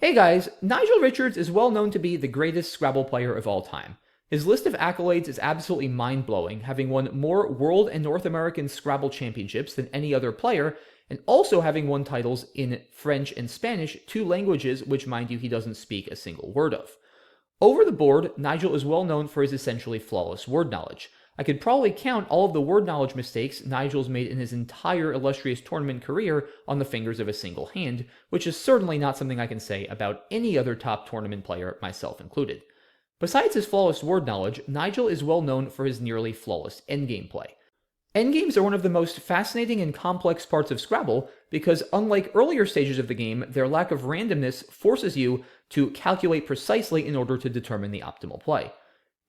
Hey guys, Nigel Richards is well known to be the greatest Scrabble player of all time. His list of accolades is absolutely mind-blowing, having won more World and North American Scrabble championships than any other player, and also having won titles in French and Spanish, two languages which, mind you, he doesn't speak a single word of. Over the board, Nigel is well known for his essentially flawless word knowledge. I could probably count all of the word knowledge mistakes Nigel's made in his entire illustrious tournament career on the fingers of a single hand, which is certainly not something I can say about any other top tournament player, myself included. Besides his flawless word knowledge, Nigel is well known for his nearly flawless endgame play. Endgames are one of the most fascinating and complex parts of Scrabble because, unlike earlier stages of the game, their lack of randomness forces you to calculate precisely in order to determine the optimal play.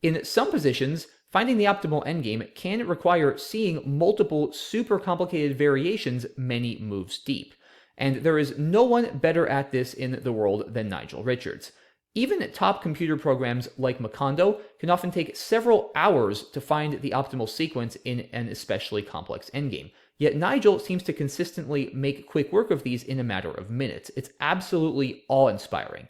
In some positions, finding the optimal endgame can require seeing multiple super complicated variations many moves deep, and there is no one better at this in the world than Nigel Richards. Even top computer programs like Macondo can often take several hours to find the optimal sequence in an especially complex endgame, yet Nigel seems to consistently make quick work of these in a matter of minutes. It's absolutely awe-inspiring.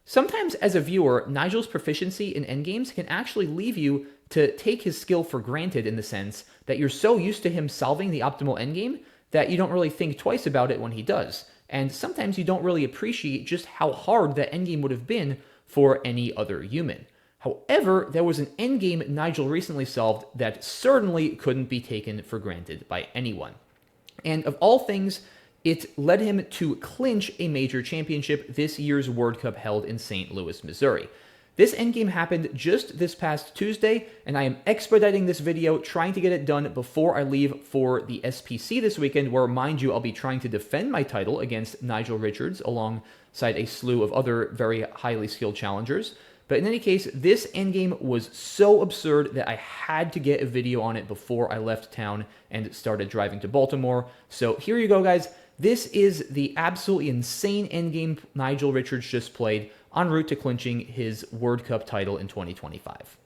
Sometimes, as a viewer, Nigel's proficiency in endgames can actually leave you to take his skill for granted in the sense that you're so used to him solving the optimal endgame that you don't really think twice about it when he does. And sometimes you don't really appreciate just how hard that endgame would have been for any other human. However, there was an endgame Nigel recently solved that certainly couldn't be taken for granted by anyone. And of all things, it led him to clinch a major championship, this year's World Cup held in St. Louis, Missouri. This endgame happened just this past Tuesday, and I am expediting this video, trying to get it done before I leave for the SPC this weekend, where, mind you, I'll be trying to defend my title against Nigel Richards alongside a slew of other very highly skilled challengers. But in any case, this endgame was so absurd that I had to get a video on it before I left town and started driving to Baltimore. So here you go, guys. This is the absolutely insane endgame Nigel Richards just played, en route to clinching his World Cup title in 2025.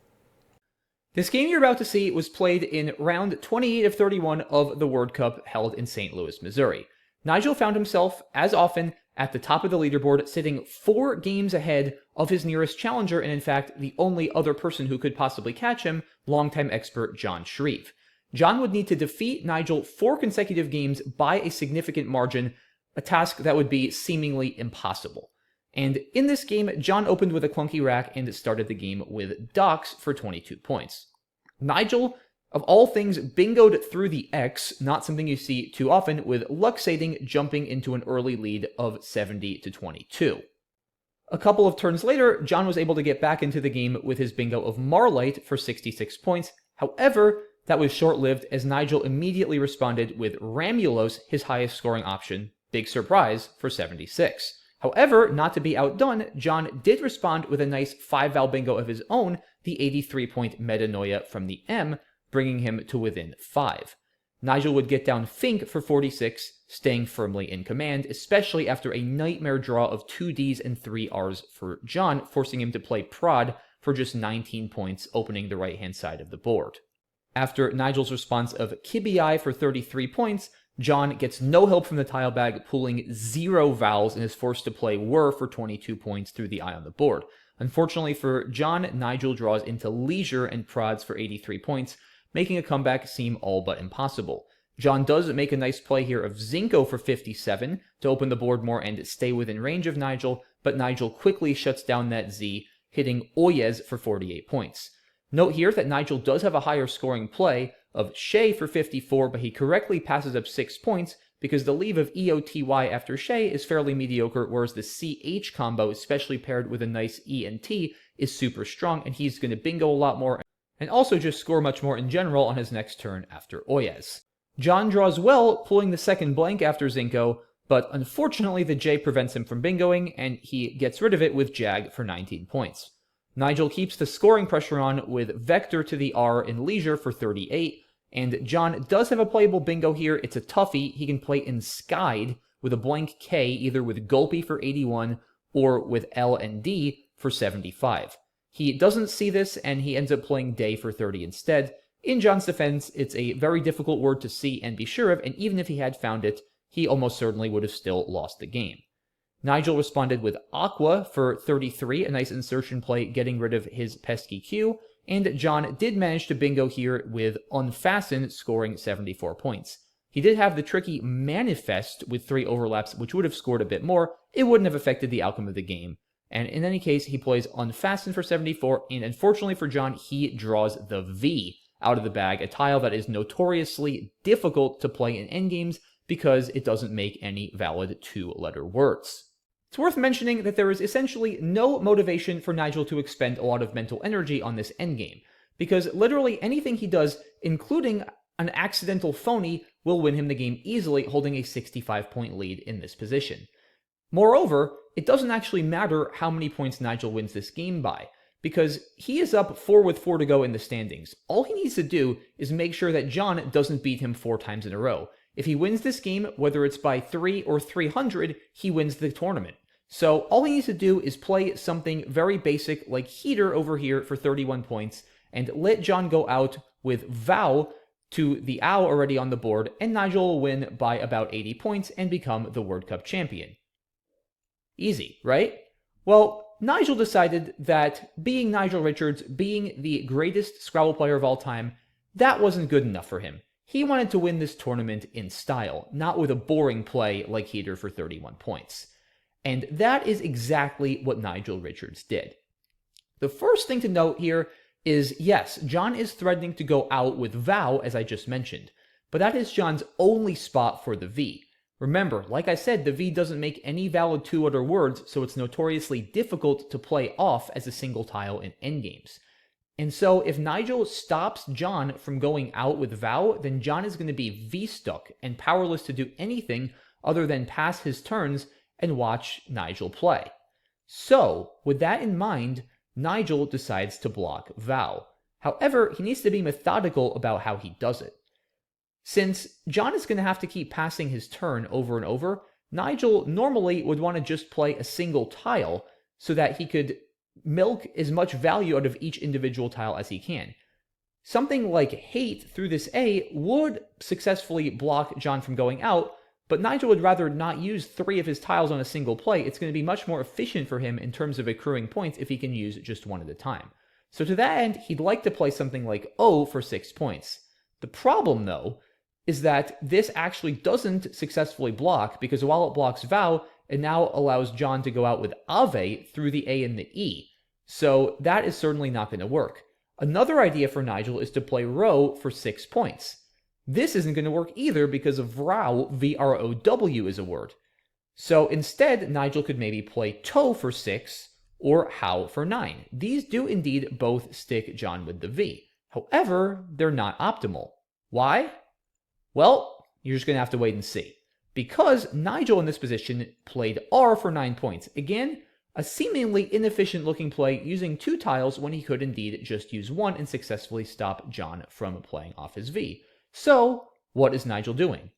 This game you're about to see was played in round 28 of 31 of the World Cup held in St. Louis, Missouri. Nigel found himself, as often, at the top of the leaderboard, sitting 4 games ahead of his nearest challenger, and in fact, the only other person who could possibly catch him, longtime expert John Shreve. John would need to defeat Nigel 4 consecutive games by a significant margin, a task that would be seemingly impossible. And in this game, John opened with a clunky rack and started the game with Docks for 22 points. Nigel, of all things, bingoed through the X, not something you see too often, with Luxating jumping into an early lead of 70 to 22. A couple of turns later, John was able to get back into the game with his bingo of Marlite for 66 points. However, that was short-lived as Nigel immediately responded with Ramulos, his highest scoring option, big surprise, for 76. However, not to be outdone, John did respond with a nice 5-val bingo of his own, the 83-point Metanoia from the M, bringing him to within 5. Nigel would get down Fink for 46, staying firmly in command, especially after a nightmare draw of 2 Ds and 3 Rs for John, forcing him to play Prod for just 19 points, opening the right-hand side of the board. After Nigel's response of Kibiai for 33 points, John gets no help from the tile bag, pulling 0 vowels, and is forced to play Were for 22 points through the eye on the board. Unfortunately for John, Nigel draws into Leisure and prods for 83 points, making a comeback seem all but impossible. John does make a nice play here of Zinco for 57 to open the board more and stay within range of Nigel, but Nigel quickly shuts down that Z, hitting Oyez for 48 points. Note here that Nigel does have a higher scoring play of Shay for 54, but he correctly passes up 6 points because the leave of EOTY after Shay is fairly mediocre, whereas the CH combo, especially paired with a nice E and T, is super strong, and he's going to bingo a lot more, and also just score much more in general on his next turn after Oyez. John draws well, pulling the second blank after Zinco, but unfortunately the J prevents him from bingoing, and he gets rid of it with Jag for 19 points. Nigel keeps the scoring pressure on with Vector to the R in Leisure for 38, and John does have a playable bingo here. It's a toughie. He can play Enskyed with a blank K, either with Gulpy for 81 or with L and D for 75. He doesn't see this, and he ends up playing Day for 30 instead. In John's defense, it's a very difficult word to see and be sure of, and even if he had found it, he almost certainly would have still lost the game. Nigel responded with Aqua for 33, a nice insertion play getting rid of his pesky Q, and John did manage to bingo here with Unfasten, scoring 74 points. He did have the tricky Manifest with 3 overlaps, which would have scored a bit more. It wouldn't have affected the outcome of the game. And in any case, he plays Unfasten for 74, and unfortunately for John, he draws the V out of the bag, a tile that is notoriously difficult to play in endgames because it doesn't make any valid 2-letter words. It's worth mentioning that there is essentially no motivation for Nigel to expend a lot of mental energy on this endgame, because literally anything he does, including an accidental phony, will win him the game easily, holding a 65-point lead in this position. Moreover, it doesn't actually matter how many points Nigel wins this game by, because he is up 4 with 4 to go in the standings. All he needs to do is make sure that John doesn't beat him 4 times in a row. If he wins this game, whether it's by 3 or 300, he wins the tournament. So all he needs to do is play something very basic like Heater over here for 31 points, and let John go out with Vow to the Owl already on the board, and Nigel will win by about 80 points and become the World Cup champion. Easy, right? Well, Nigel decided that being Nigel Richards, being the greatest Scrabble player of all time, that wasn't good enough for him. He wanted to win this tournament in style, not with a boring play like Heater for 31 points. And that is exactly what Nigel Richards did. The first thing to note here is, yes, John is threatening to go out with Vow, as I just mentioned, but that is John's only spot for the V. Remember, like I said, the V doesn't make any valid 2-letter words, so it's notoriously difficult to play off as a single tile in endgames. And so if Nigel stops John from going out with Vow, then John is going to be V-stuck and powerless to do anything other than pass his turns and watch Nigel play. So, with that in mind, Nigel decides to block Vow. However, he needs to be methodical about how he does it. Since John is going to have to keep passing his turn over and over, Nigel normally would want to just play a single tile so that he could milk as much value out of each individual tile as he can. Something like Hate through this A would successfully block John from going out, but Nigel would rather not use 3 of his tiles on a single play. It's going to be much more efficient for him in terms of accruing points if he can use just 1 at a time. So to that end, he'd like to play something like O for 6 points. The problem, though, is that this actually doesn't successfully block, because while it blocks Vow, it now allows John to go out with Ave through the A and the E. So that is certainly not going to work. Another idea for Nigel is to play Row for 6 points. This isn't going to work either because Vrow, V-R-O-W, is a word. So instead, Nigel could maybe play Toe for 6 or How for 9. These do indeed both stick John with the V. However, they're not optimal. Why? Well, you're just going to have to wait and see. Because Nigel in this position played R for 9 points. Again, a seemingly inefficient looking play using 2 tiles when he could indeed just use 1 and successfully stop John from playing off his V. So, what is Nigel doing?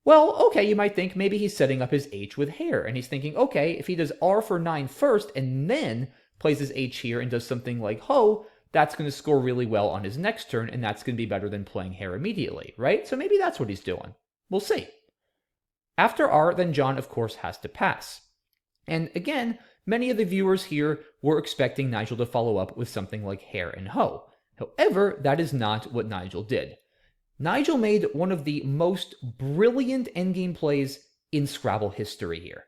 Well, okay, you might think maybe he's setting up his H with Hair, and he's thinking, okay, if he does R for 9 first and then plays his H here and does something like Ho, that's going to score really well on his next turn, and that's going to be better than playing Hair immediately, right? So maybe that's what he's doing. We'll see. After R, then John, of course, has to pass. And again, many of the viewers here were expecting Nigel to follow up with something like Hair and Ho. However, that is not what Nigel did. Nigel made one of the most brilliant endgame plays in Scrabble history here.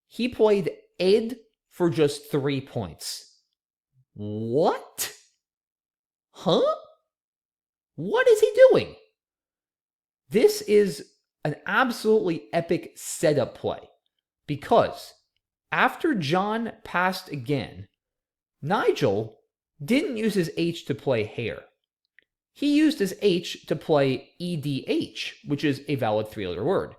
He played Ed for just 3 points. What? Huh? What is he doing? This is an absolutely epic setup play, because after John passed again, Nigel didn't use his H to play Hair. He used his H to play EDH, which is a valid 3-letter word.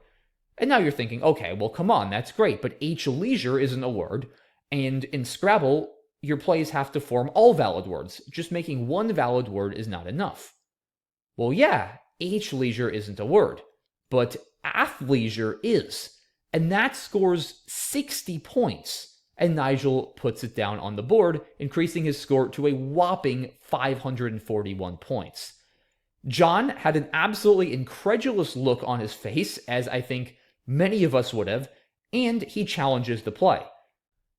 And now you're thinking, okay, well, come on, that's great, but H leisure isn't a word, and in Scrabble, your plays have to form all valid words. Just making 1 valid word is not enough. Well, yeah, H leisure isn't a word, but athleisure is, and that scores 60 points. And Nigel puts it down on the board, increasing his score to a whopping 541 points. John had an absolutely incredulous look on his face, as I think many of us would have, and he challenges the play.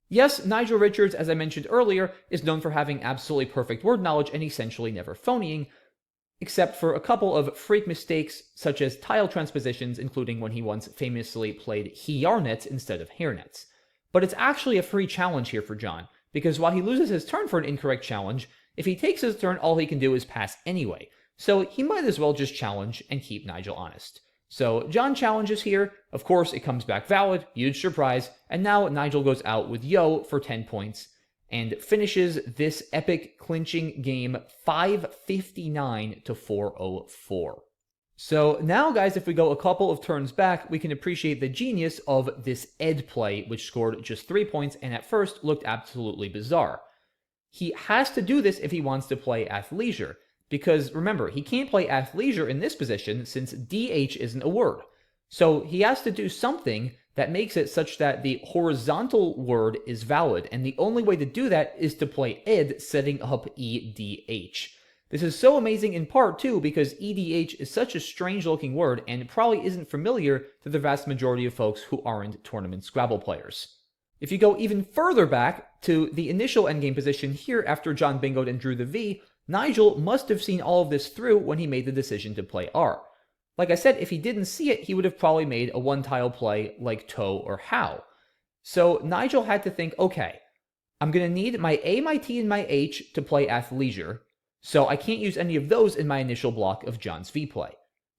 Yes, Nigel Richards, as I mentioned earlier, is known for having absolutely perfect word knowledge and essentially never phonying, except for a couple of freak mistakes such as tile transpositions, including when he once famously played hairnets instead of hairnets. But it's actually a free challenge here for John, because while he loses his turn for an incorrect challenge, if he takes his turn, all he can do is pass anyway. So he might as well just challenge and keep Nigel honest. So John challenges here, of course it comes back valid, huge surprise, and now Nigel goes out with Yo for 10 points, and finishes this epic clinching game 559 to 404. So now, guys, if we go a couple of turns back, we can appreciate the genius of this Ed play, which scored just 3 points and at first looked absolutely bizarre. He has to do this if he wants to play athleisure, because remember, he can't play athleisure in this position since DH isn't a word. So he has to do something that makes it such that the horizontal word is valid, and the only way to do that is to play ed setting up EDH. This is so amazing in part, too, because EDH is such a strange-looking word and probably isn't familiar to the vast majority of folks who aren't tournament Scrabble players. If you go even further back to the initial endgame position here after John bingoed and drew the V, Nigel must have seen all of this through when he made the decision to play R. Like I said, if he didn't see it, he would have probably made a one-tile play like Toe or How. So Nigel had to think, okay, I'm going to need my A, my T, and my H to play athleisure, so I can't use any of those in my initial block of John's V play.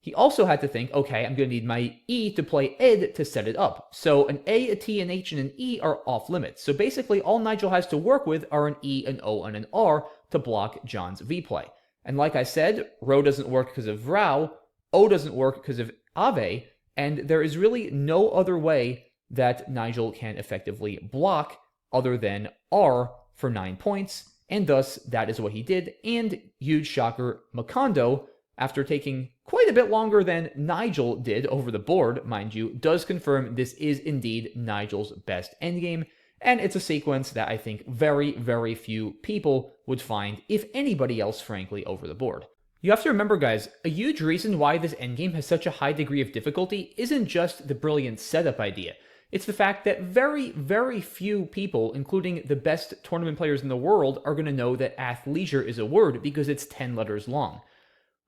He also had to think, okay, I'm going to need my E to play Ed to set it up. So an A, a T, an H, and an E are off limits. So basically all Nigel has to work with are an E, an O, and an R to block John's V play. And like I said, Rho doesn't work because of Vrau, O doesn't work because of Ave, and there is really no other way that Nigel can effectively block other than R for 9 points, and thus that is what he did, and huge shocker, Macondo, after taking quite a bit longer than Nigel did over the board, mind you, does confirm this is indeed Nigel's best endgame, and it's a sequence that I think very, very few people would find, if anybody else, frankly, over the board. You have to remember, guys, a huge reason why this endgame has such a high degree of difficulty isn't just the brilliant setup idea. It's the fact that very, very few people, including the best tournament players in the world, are going to know that athleisure is a word because it's 10 letters long.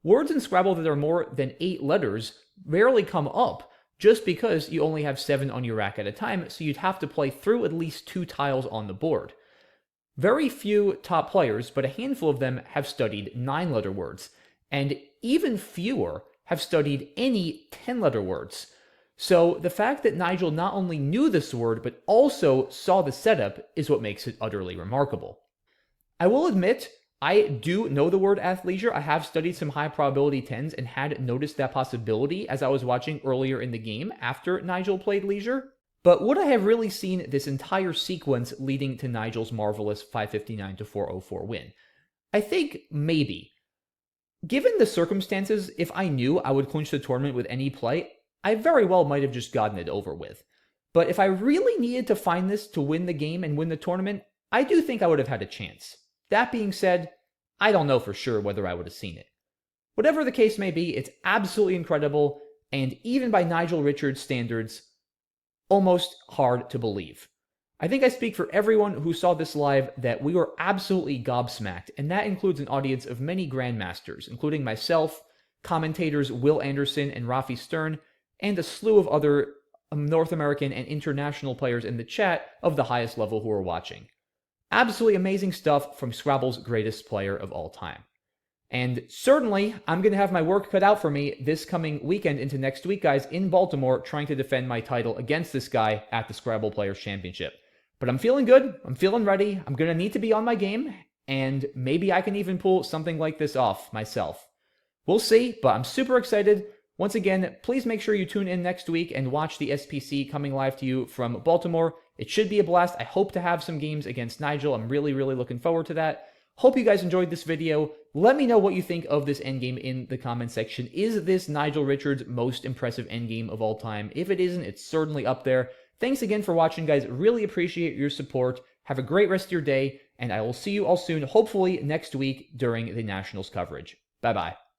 Words in Scrabble that are more than 8 letters rarely come up, just because you only have 7 on your rack at a time, so you'd have to play through at least 2 tiles on the board. Very few top players, but a handful of them, have studied 9-letter words, and even fewer have studied any 10-letter words. So the fact that Nigel not only knew this word, but also saw the setup is what makes it utterly remarkable. I will admit, I do know the word athleisure. I have studied some high probability 10s and had noticed that possibility as I was watching earlier in the game after Nigel played leisure. But would I have really seen this entire sequence leading to Nigel's marvelous 559 to 404 win? I think maybe. Given the circumstances, if I knew I would clinch the tournament with any play, I very well might have just gotten it over with. But if I really needed to find this to win the game and win the tournament, I do think I would have had a chance. That being said, I don't know for sure whether I would have seen it. Whatever the case may be, it's absolutely incredible, and even by Nigel Richards' standards, almost hard to believe. I think I speak for everyone who saw this live that we were absolutely gobsmacked, and that includes an audience of many grandmasters, including myself, commentators Will Anderson and Rafi Stern, and a slew of other North American and international players in the chat of the highest level who were watching. Absolutely amazing stuff from Scrabble's greatest player of all time. And certainly, I'm going to have my work cut out for me this coming weekend into next week, guys, in Baltimore, trying to defend my title against this guy at the Scrabble Players Championship. But I'm feeling good, I'm feeling ready, I'm going to need to be on my game, and maybe I can even pull something like this off myself. We'll see, but I'm super excited. Once again, please make sure you tune in next week and watch the SPC coming live to you from Baltimore. It should be a blast. I hope to have some games against Nigel. I'm really, really looking forward to that. Hope you guys enjoyed this video. Let me know what you think of this endgame in the comment section. Is this Nigel Richards' most impressive endgame of all time? If it isn't, it's certainly up there. Thanks again for watching, guys. Really appreciate your support. Have a great rest of your day, and I will see you all soon, hopefully next week during the Nationals coverage. Bye-bye.